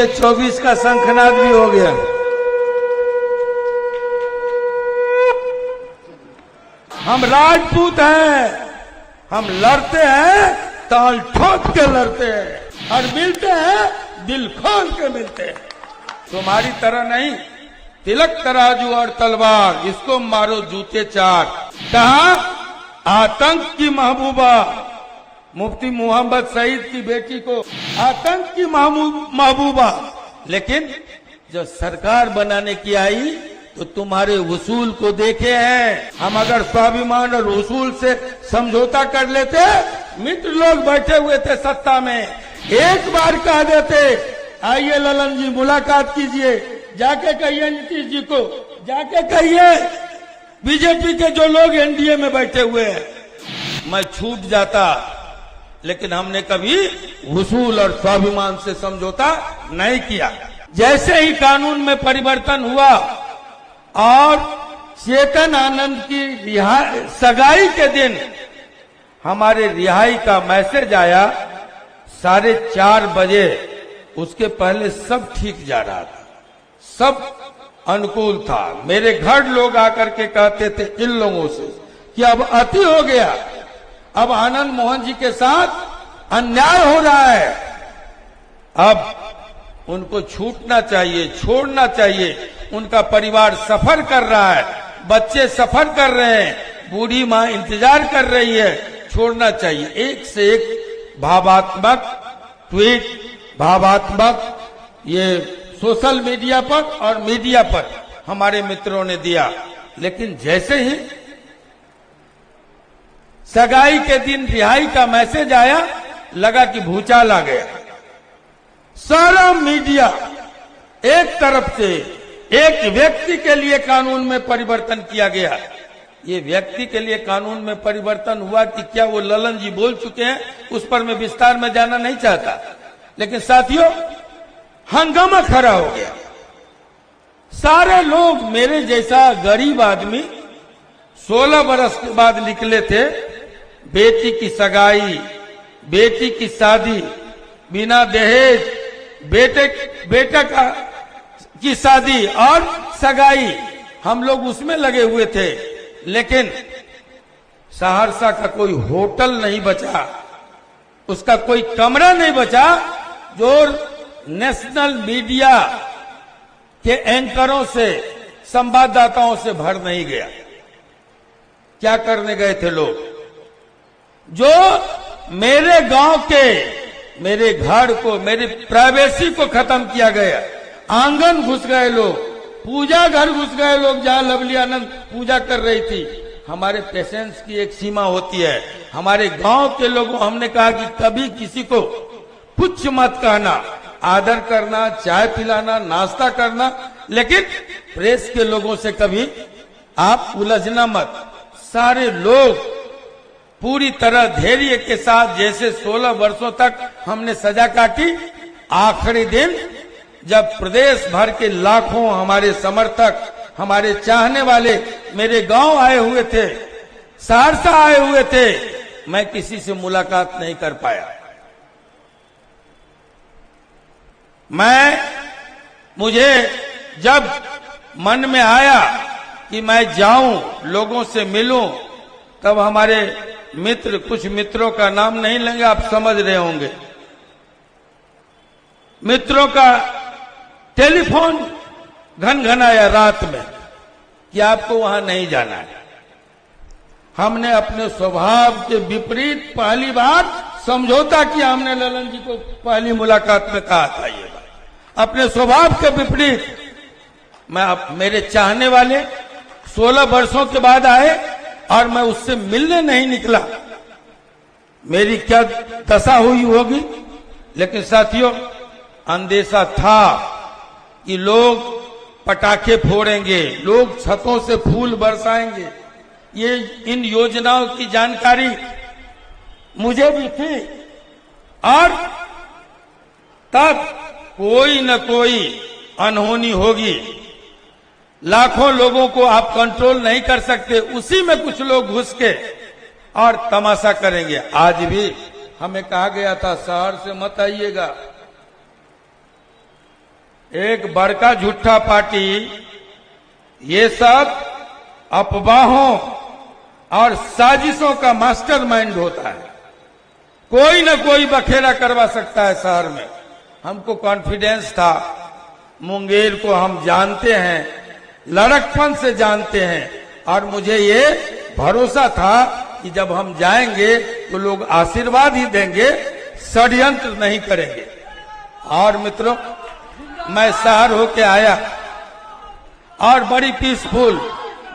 देखिए 24 का शंखनाद भी हो गया। हम राजपूत हैं, हम लड़ते हैं, ताल ठोक के लड़ते हैं और मिलते हैं दिल खोल के मिलते हैं। तुम्हारी तरह नहीं, तिलक तराजू और तलवार, इसको मारो जूते चार। कहा आतंक की महबूबा, मुफ्ती मोहम्मद सईद की बेटी को आतंक की महबूबा, लेकिन जब सरकार बनाने की आई तो तुम्हारे वसूल को देखे हैं। हम अगर स्वाभिमान और वसूल से समझौता कर लेते, मित्र लोग बैठे हुए थे सत्ता में, एक बार कह देते आइए ललन जी मुलाकात कीजिए, जाके कहिए नीतीश जी को, जाके कहिए बीजेपी के जो लोग एनडीए में बैठे हुए हैं, मैं छूट जाता। लेकिन हमने कभी वसूल और स्वाभिमान से समझौता नहीं किया। जैसे ही कानून में परिवर्तन हुआ और चेतन आनंद की सगाई के दिन हमारे रिहाई का मैसेज आया 4:30 बजे, उसके पहले सब ठीक जा रहा था, सब अनुकूल था। मेरे घर लोग आकर के कहते थे इन लोगों से कि अब अति हो गया, अब आनंद मोहन जी के साथ अन्याय हो रहा है, अब उनको छूटना चाहिए, छोड़ना चाहिए। उनका परिवार सफर कर रहा है, बच्चे सफर कर रहे हैं, बूढ़ी मां इंतजार कर रही है, छोड़ना चाहिए। एक से एक भावात्मक ट्वीट, भावात्मक ये सोशल मीडिया पर और मीडिया पर हमारे मित्रों ने दिया। लेकिन जैसे ही सगाई के दिन रिहाई का मैसेज आया, लगा कि भूचाल आ गया। सारा मीडिया एक तरफ से एक व्यक्ति के लिए कानून में परिवर्तन किया गया। ये व्यक्ति के लिए कानून में परिवर्तन हुआ कि क्या वो ललन जी बोल चुके हैं, उस पर मैं विस्तार में जाना नहीं चाहता। लेकिन साथियों, हंगामा खड़ा हो गया। सारे लोग, मेरे जैसा गरीब आदमी 16 बरस के बाद निकले थे, बेटी की सगाई, बेटी की शादी, बिना दहेज बेटे की शादी और सगाई, हम लोग उसमें लगे हुए थे। लेकिन सहरसा का कोई होटल नहीं बचा, उसका कोई कमरा नहीं बचा जो नेशनल मीडिया के एंकरों से, संवाददाताओं से भर नहीं गया। क्या करने गए थे लोग? जो मेरे गांव के, मेरे घर को, मेरी प्राइवेसी को खत्म किया गया। आंगन घुस गए लोग, पूजा घर घुस गए लोग, जहां लवली आनंद पूजा कर रही थी। हमारे पेशेंस की एक सीमा होती है। हमारे गांव के लोगों हमने कहा कि कभी किसी को कुछ मत कहना, आदर करना, चाय पिलाना, नाश्ता करना, लेकिन प्रेस के लोगों से कभी आप उलझना मत। सारे लोग पूरी तरह धैर्य के साथ, जैसे 16 वर्षों तक हमने सजा काटी, आखिरी दिन जब प्रदेश भर के लाखों हमारे समर्थक, हमारे चाहने वाले मेरे गांव आए हुए थे, सहरसा आए हुए थे, मैं किसी से मुलाकात नहीं कर पाया। मुझे जब मन में आया कि मैं जाऊं, लोगों से मिलूं, तब हमारे मित्र, कुछ मित्रों का नाम नहीं लेंगे, आप समझ रहे होंगे, मित्रों का टेलीफोन घनघनाया रात में कि आपको वहां नहीं जाना है। हमने अपने स्वभाव के विपरीत पहली बार समझौता किया। हमने ललन जी को पहली मुलाकात में कहा था ये बात, अपने स्वभाव के विपरीत। मेरे चाहने वाले 16 वर्षों के बाद आए और मैं उससे मिलने नहीं निकला, मेरी क्या दशा हुई होगी। लेकिन साथियों, अंदेशा था कि लोग पटाखे फोड़ेंगे, लोग छतों से फूल बरसाएंगे। ये इन योजनाओं की जानकारी मुझे भी थी और तब कोई न कोई अनहोनी होगी। लाखों लोगों को आप कंट्रोल नहीं कर सकते, उसी में कुछ लोग घुस के और तमाशा करेंगे। आज भी हमें कहा गया था शहर से मत आइएगा, एक बड़का झूठा पार्टी ये सब अफवाहों और साजिशों का मास्टरमाइंड होता है। कोई न कोई बखेड़ा करवा सकता है शहर में। हमको कॉन्फिडेंस था, मुंगेर को हम जानते हैं, लड़कपन से जानते हैं, और मुझे ये भरोसा था कि जब हम जाएंगे तो लोग आशीर्वाद ही देंगे, षड्यंत्र नहीं करेंगे। और मित्रों, मैं शहर होके आया और बड़ी पीसफुल,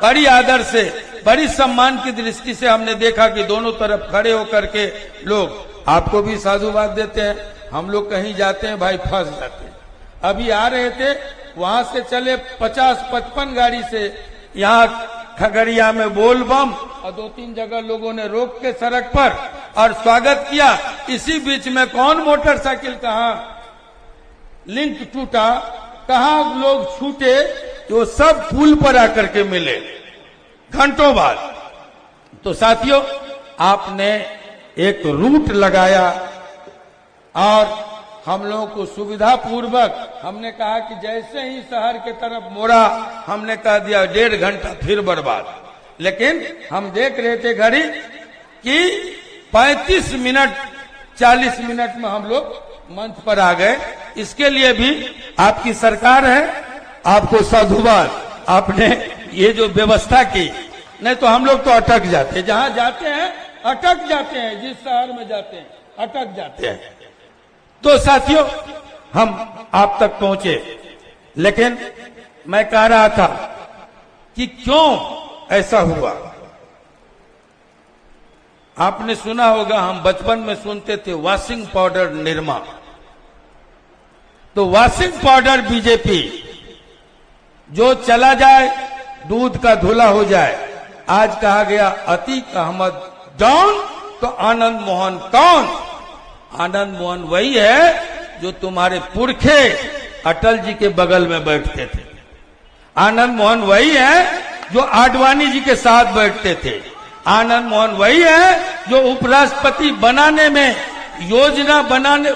बड़ी आदर से, बड़ी सम्मान की दृष्टि से हमने देखा कि दोनों तरफ खड़े होकर के लोग आपको भी साधुवाद देते हैं। हम लोग कहीं जाते हैं भाई फंस जाते हैं। अभी आ रहे थे, वहां से चले 50-55 गाड़ी से यहाँ खगड़िया में बोलबम, और 2-3 जगह लोगों ने रोक के सड़क पर और स्वागत किया। इसी बीच में कौन मोटरसाइकिल कहाँ लिंक टूटा, कहाँ लोग छूटे, तो सब पुल पर आकर के मिले घंटों बाद। तो साथियों, आपने एक रूट लगाया और हम लोगों को सुविधा पूर्वक, हमने कहा कि जैसे ही शहर के तरफ मोड़ा, हमने कह दिया 1.5 घंटा फिर बर्बाद। लेकिन हम देख रहे थे घड़ी कि 35 मिनट 40 मिनट में हम लोग मंच पर आ गए। इसके लिए भी आपकी सरकार है, आपको साधुवाद। आपने ये जो व्यवस्था की, नहीं तो हम लोग तो अटक जाते, जहां जाते हैं अटक जाते हैं, जिस शहर में जाते हैं अटक जाते हैं। तो साथियों, हम आप तक पहुंचे, लेकिन मैं कह रहा था कि क्यों ऐसा हुआ। आपने सुना होगा, हम बचपन में सुनते थे वॉशिंग पाउडर निरमा। तो वॉशिंग पाउडर बीजेपी, जो चला जाए दूध का धुला हो जाए। आज कहा गया अतीक अहमद डाउन तो आनंद मोहन कौन? आनंद मोहन वही है जो तुम्हारे पुरखे अटल जी के बगल में बैठते थे। आनंद मोहन वही है जो आडवाणी जी के साथ बैठते थे। आनंद मोहन वही है जो उपराष्ट्रपति बनाने में, योजना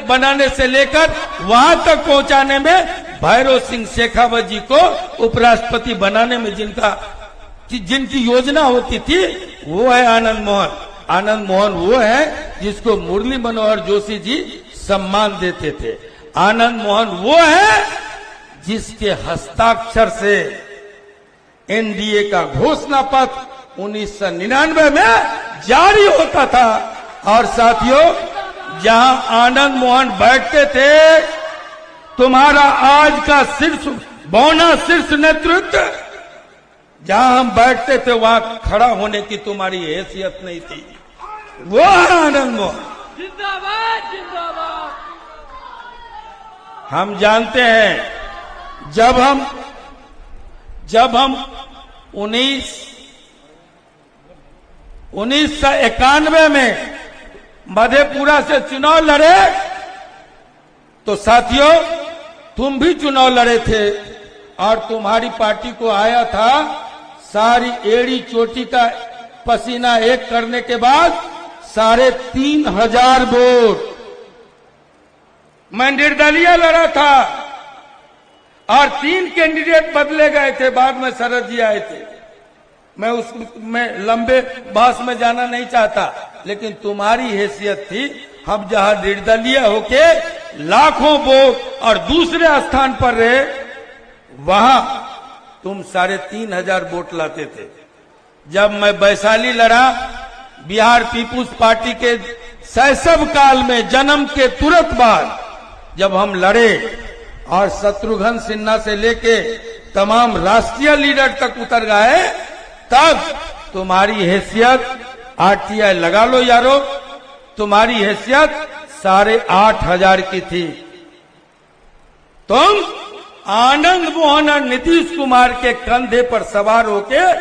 बनाने से लेकर वहां तक पहुंचाने में, भैरव सिंह शेखावत जी को उपराष्ट्रपति बनाने में जिनकी योजना होती थी, वो है आनंद मोहन। आनंद मोहन वो है जिसको मुरली मनोहर जोशी जी सम्मान देते थे। आनंद मोहन वो है जिसके हस्ताक्षर से एनडीए का घोषणा पत्र 1999 में जारी होता था। और साथियों, जहां आनंद मोहन बैठते थे, तुम्हारा आज का शीर्ष बौना शीर्ष नेतृत्व जहां हम बैठते थे, वहां खड़ा होने की तुम्हारी हैसियत नहीं थी। वो है आनंद मोहन। जिंदाबाद जिंदाबाद। हम जानते हैं, जब हम 1991 में मधेपुरा से चुनाव लड़े, तो साथियों तुम भी चुनाव लड़े थे, और तुम्हारी पार्टी को आया था सारी एड़ी चोटी का पसीना एक करने के बाद 3,500 वोट। मैं निर्दलीय लड़ा था और 3 कैंडिडेट बदले गए थे, बाद में शरद जी आए थे। मैं उसमें लंबे बहस में जाना नहीं चाहता, लेकिन तुम्हारी हैसियत थी, हम जहां निर्दलीय होके लाखों वोट और दूसरे स्थान पर रहे, वहां तुम 3,500 वोट लाते थे। जब मैं वैशाली लड़ा, बिहार पीपुल्स पार्टी के शैशव काल में, जन्म के तुरंत बाद जब हम लड़े और शत्रुघ्न सिन्हा से लेके तमाम राष्ट्रीय लीडर तक उतर गए, तब तुम्हारी हैसियत, आरटीआई लगा लो यारो, तुम्हारी हैसियत 8,500 की थी। तुम आनंद मोहन और नीतीश कुमार के कंधे पर सवार होके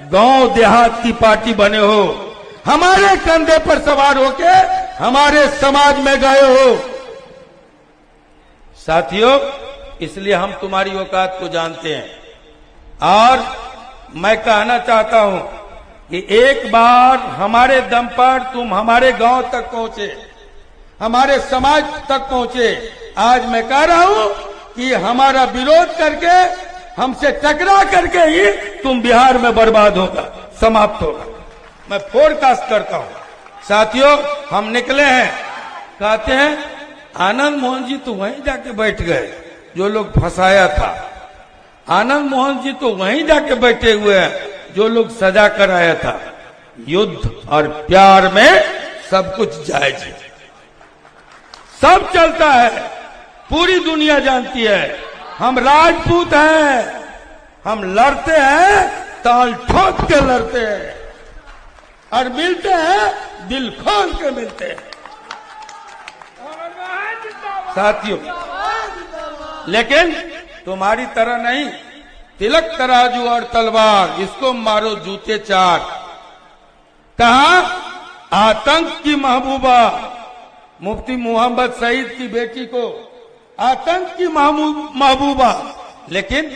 गांव देहात की पार्टी बने हो, हमारे कंधे पर सवार होके हमारे समाज में गए हो। साथियों, इसलिए हम तुम्हारी औकात को जानते हैं। और मैं कहना चाहता हूं कि एक बार हमारे दम पर तुम हमारे गांव तक पहुंचे, हमारे समाज तक पहुंचे। आज मैं कह रहा हूं कि हमारा विरोध करके, हमसे टकरा करके ही तुम बिहार में बर्बाद होगा, समाप्त होगा। मैं फोरकास्ट करता हूं। साथियों, हम निकले हैं, कहते हैं आनंद मोहन जी तो वहीं जाके बैठ गए जो लोग फंसाया था। आनंद मोहन जी तो वहीं जाके बैठे हुए हैं जो लोग सजा कराया था। युद्ध और प्यार में सब कुछ जायज है, सब चलता है, पूरी दुनिया जानती है। हम राजपूत हैं, हम लड़ते हैं, ताल ठोक के लड़ते हैं और मिलते हैं दिल खोल के मिलते हैं। साथियों, लेकिन तुम्हारी तरह नहीं, तिलक तराजू और तलवार, इसको मारो जूते चार। कहा आतंक की महबूबा, मुफ्ती मोहम्मद सईद की बेटी को आतंक की महबूबा, लेकिन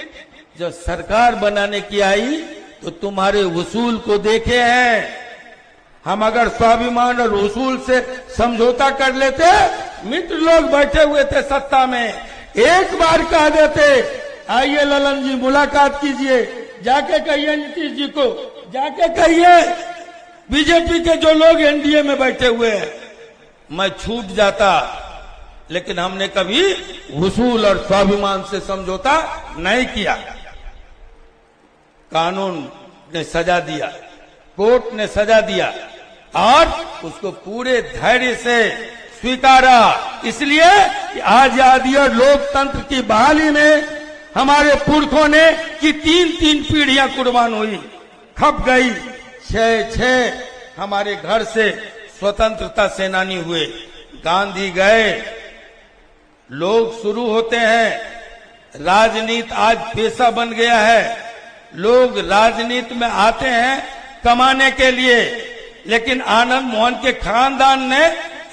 जब सरकार बनाने की आई तो तुम्हारे वसूल को देखे हैं। हम अगर स्वाभिमान और वसूल से समझौता कर लेते, मित्र लोग बैठे हुए थे सत्ता में, एक बार कह देते आइए ललन जी मुलाकात कीजिए, जाके कहिए नीतीश जी को, जाके कहिए बीजेपी के जो लोग एनडीए में बैठे हुए हैं, मैं छूट जाता। लेकिन हमने कभी वसूल और स्वाभिमान से समझौता नहीं किया। कानून ने सजा दिया, कोर्ट ने सजा दिया और उसको पूरे धैर्य से स्वीकारा। इसलिए कि आजादी और लोकतंत्र की बहाली में हमारे पुरखों ने कि 3-3 पीढ़ियां कुर्बान हुई, खप गई। 6 हमारे घर से स्वतंत्रता सेनानी हुए, गांधी गए, लोग शुरू होते हैं। राजनीति आज पेशा बन गया है, लोग राजनीति में आते हैं कमाने के लिए, लेकिन आनंद मोहन के खानदान ने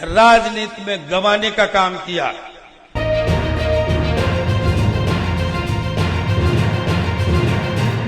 राजनीति में गंवाने का काम किया।